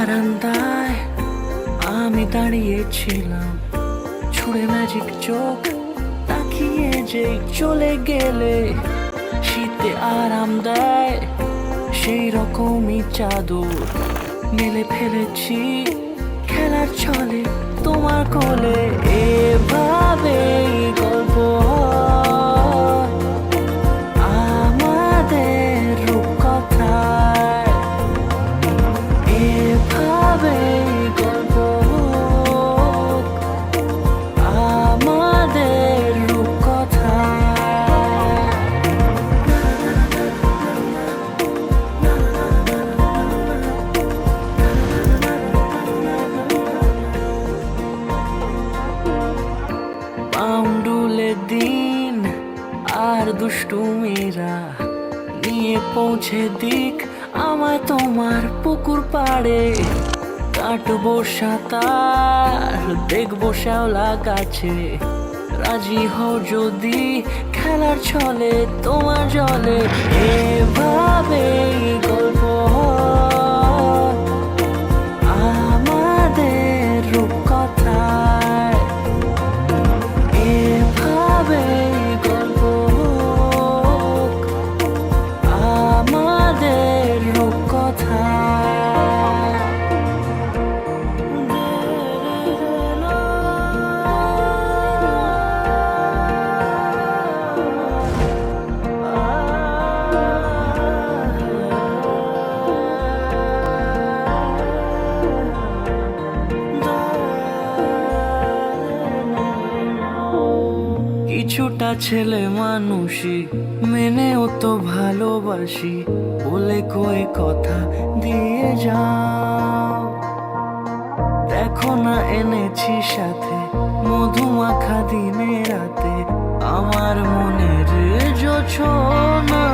বারান্দায় আমি দাঁড়িয়েছিলাম, ছুঁড়ে ম্যাজিক চোখ তাকিয়ে যেই চলে গেলে, শীতে আরাম দেয় সেই রকমই চাদর মেলে ফেলেছি খেলার ছলে তোমার কোলে। এভাবে গল্প হয় আমাদের রূপকথায়, এভাবে গল্প হোক আমাদের রূপকথায়। পাউন্ডুলে দিন আর দুষ্টুমিরা নিয়ে পৌঁছে দিক আমায় তোমার পুকুর পাড়ে। কাটবো সাঁতার, দেখবো শ্যাওলা গাছে, রাজি হও যদি খেলার ছলে তোমার জলে। এভাবে গল্প হয় আমাদের রূপকথায়, এভাবে গল্প হোক আমাদের রূপকথায়। কিছুটা ছেলে মানুষই মেনেও তো ভালোবাসি, বলে কয়ে কথা দিয়ে যাও। দেখো না এনেছি সাথে মধুমাখা দিনে রাতে, আমার মনের জোছনা